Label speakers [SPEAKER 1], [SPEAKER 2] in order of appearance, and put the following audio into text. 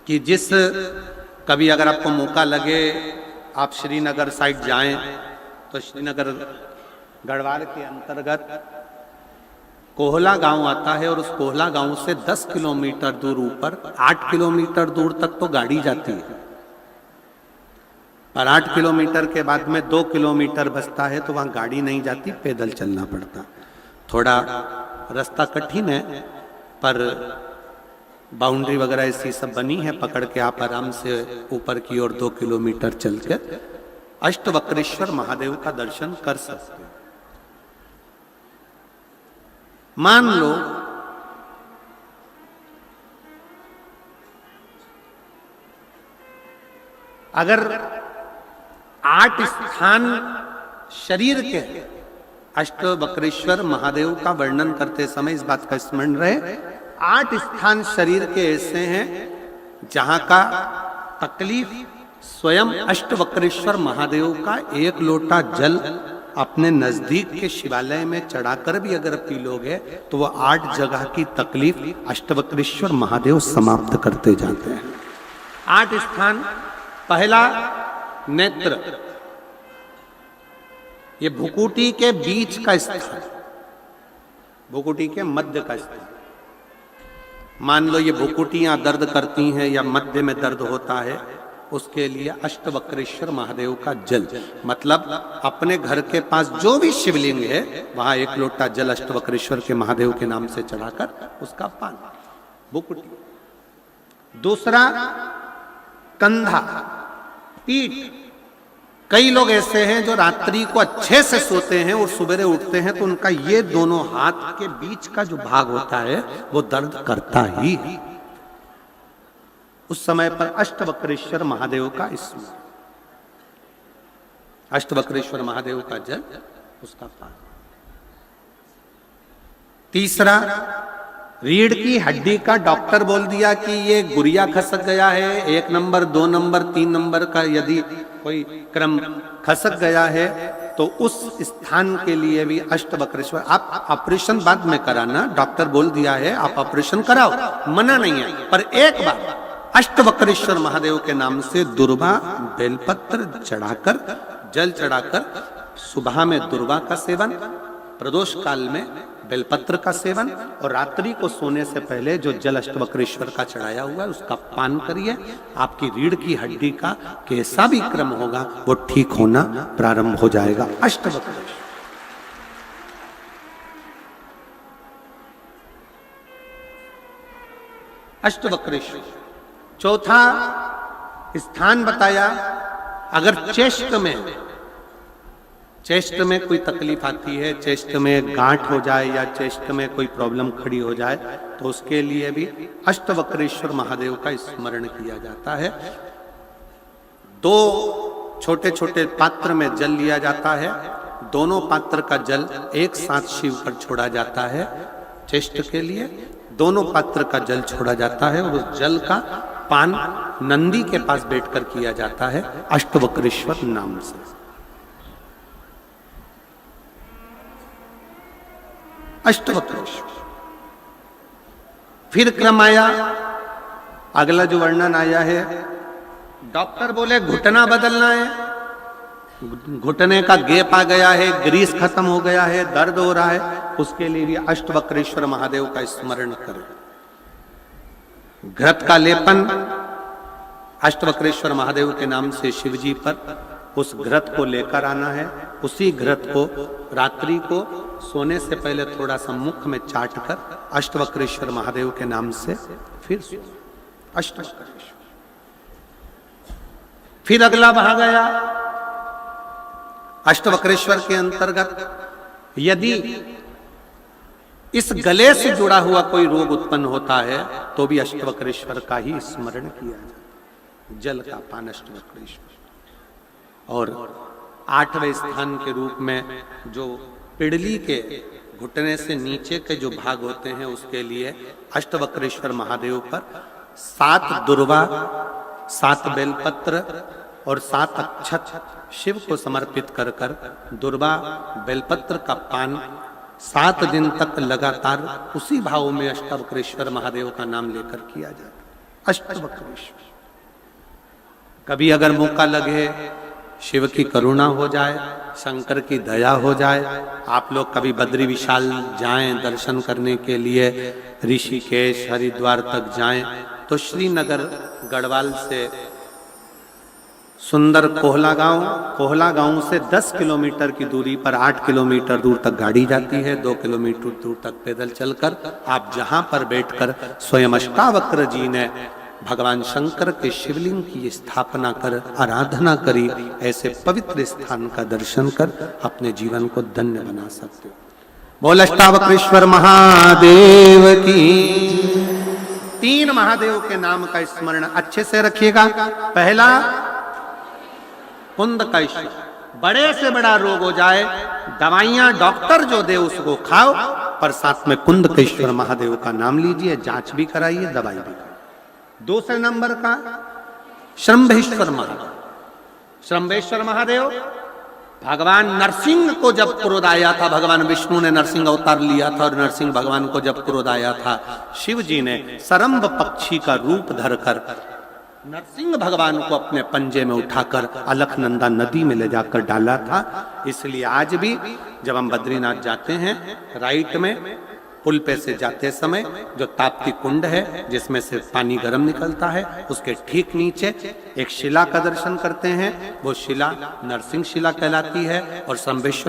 [SPEAKER 1] कि जिस कभी अगर आपको मौका लगे आप श्रीनगर साइड जाएं तो श्रीनगर गढ़वाल के अंतर्गत कोहला गांव आता है और उस कोहला गांव से 10 किलोमीटर दूर ऊपर 8 किलोमीटर दूर तक तो गाड़ी जाती है, पर 8 किलोमीटर के बाद में 2 किलोमीटर बचता है तो वहां गाड़ी नहीं जाती, पैदल चलना पड़ता। थोड़ा रास्ता कठिन है पर बाउंड्री वगैरह ऐसी सब बनी है, पकड़ के आप आराम से ऊपर की ओर 2 किलोमीटर चल के अष्टवक्रेश्वर महादेव का दर्शन कर सकते हैं। मान लो अगर 8 स्थान शरीर के अष्टवक्रेश्वर महादेव का वर्णन करते समय इस बात का स्मरण रहे, 8 स्थान शरीर के ऐसे हैं जहां का तकलीफ स्वयं अष्टवक्रेश्वर महादेव का 1 लोटा जल अपने नजदीक के शिवालय में चढ़ाकर भी अगर पी लोगे तो वो 8 जगह की तकलीफ अष्टवक्रेश्वर महादेव समाप्त करते जाते हैं। 8 स्थान, पहला नेत्र, ये भुकुटी के बीच का स्थान, भुकुटी के मध्य का स्थान। मान लो ये भुकुटियां दर्द करती हैं या मध्य में दर्द होता है, उसके लिए अष्टवक्रेश्वर महादेव का जल, मतलब अपने घर के पास जो भी शिवलिंग है वहां 1 लोटा जल अष्टवक्रेश्वर के महादेव के नाम से चढ़ाकर उसका पान, भुकुटी। दूसरा कंधा, पीठ। कई लोग ऐसे हैं जो रात्रि को अच्छे से सोते हैं और सवेरे उठते हैं तो उनका ये दोनों हाथ के बीच का जो भाग होता है वो दर्द करता ही है। उस समय पर अष्टवक्रेश्वर महादेव का स्मरण, अष्टवक्रेश्वर महादेव का जल, उसका पान। तीसरा, रीढ़ की हड्डी का डॉक्टर बोल दिया कि ये गुरिया खसक गया है, 1 नंबर 2 नंबर 3 नंबर का यदि कोई क्रम खसक गया है तो उस स्थान के लिए भी अष्टवक्रेश्वर। आप ऑपरेशन बाद में कराना, डॉक्टर बोल दिया है आप ऑपरेशन कराओ, मना नहीं है, पर एक बार अष्टवक्रेश्वर महादेव के नाम से दुर्वा बेलपत्र चढ़ाकर, जल चढ़ाकर, सुबह में दुर्वा का सेवन, प्रदोष काल में बेलपत्र का सेवन और रात्रि को सोने से पहले जो जल अष्टवक्रेश्वर का चढ़ाया हुआ है उसका पान करिए। आपकी रीढ़ की हड्डी का कैसा भी क्रम होगा वो ठीक होना प्रारंभ हो जाएगा। अष्टवक्रेश्वर, अष्टवक्रेश्वर। चौथा स्थान बताया, अगर चेस्ट में कोई तकलीफ आती है, चेस्ट में गांठ हो जाए या चेस्ट में कोई प्रॉब्लम खड़ी हो जाए तो उसके लिए भी अष्टवक्रेश्वर महादेव का स्मरण किया जाता है। 2 छोटे छोटे पात्र में जल लिया जाता है, दोनों पात्र का जल एक साथ शिव पर छोड़ा जाता है। चेस्ट के लिए दोनों पात्र का जल छोड़ा जाता है और उस जल का पान नंदी के पास बैठकर किया जाता है अष्टवक्रेश्वर नाम से। अष्टवक्रेश्वर। फिर क्रम आया, अगला जो वर्णन आया है, डॉक्टर बोले घुटना बदलना है, घुटने का गैप आ गया है, ग्रीस खत्म हो गया है, दर्द हो रहा है, उसके लिए भी अष्टवक्रेश्वर महादेव का स्मरण करें। घृत का लेपन अष्टवक्रेश्वर महादेव के नाम से शिवजी पर उस घृत को लेकर आना है। उसी घृत को रात्रि को सोने से पहले थोड़ा सा मुख में चाट कर अष्टवक्रेश्वर महादेव के नाम से फिर अष्टवक्रेश्वर। फिर अगला भाग आया अष्टवक्रेश्वर के अंतर्गत यदि इस गले से जुड़ा हुआ कोई रोग उत्पन्न होता है तो भी अष्टवक्रेश्वर का ही स्मरण किया जाता, जल का पान अष्टवक्रेश्वर। और 8वें स्थान के रूप में जो पिड़ली के घुटने से नीचे के जो भाग होते हैं उसके लिए अष्टवक्रेश्वर महादेव पर 7 दुर्वा, 7 बेलपत्र और 7 अक्षत शिव को समर्पित कर कर दुर्वा बेलपत्र का पान 7 दिन तक लगातार उसी भाव में अष्टवक्रेश्वर महादेव का नाम लेकर किया जाता। अष्टवक्रेश्वर। कभी अगर मौका लगे, शिव की करुणा हो जाए, शंकर की दया हो जाए, आप लोग कभी बद्री विशाल जाएं दर्शन करने के लिए, ऋषिकेश हरिद्वार तक जाएं, तो श्रीनगर गढ़वाल से सुंदर कोहला गांव से 10 किलोमीटर की दूरी पर 8 किलोमीटर दूर तक गाड़ी जाती है, 2 किलोमीटर दूर तक पैदल चलकर आप जहां पर बैठकर स्वयं अष्टावक्र जी ने भगवान शंकर के शिवलिंग की स्थापना कर आराधना करी, ऐसे पवित्र स्थान का दर्शन कर अपने जीवन को धन्य बना सकते हो। बोल अष्टावक्रेश्वर महादेव की। 3 महादेव के नाम का स्मरण अच्छे से रखिएगा। पहला कुंदकेश्वर, बड़े से बड़ा रोग हो जाए, दवाइयां डॉक्टर जो दे उसको खाओ, पर साथ में कुंदकेश्वर महादेव का नाम लीजिए, जांच भी कराइए, दवाई भी कराइए। दूसरे नंबर का श्रंभेश्वर महादेव। श्रंभेश्वर महादेव भगवान नरसिंह को जब क्रोध आया था, भगवान विष्णु ने नरसिंह अवतार लिया था, और नरसिंह भगवान को जब क्रोध आया था, शिव जी ने सरंभ पक्षी का रूप धरकर नरसिंह भगवान को अपने पंजे में उठाकर अलकनंदा नदी में ले जाकर डाला था। इसलिए आज भी जब हम बद्रीनाथ जाते हैं, राइट में पुल पे से जाते समय जो ताप्ती कुंड है जिसमें से पानी गर्म निकलता है, उसके ठीक नीचे एक शिला का दर्शन करते हैं। वो शिला नरसिंह शिला कहलाती है और श्रंभेश्वर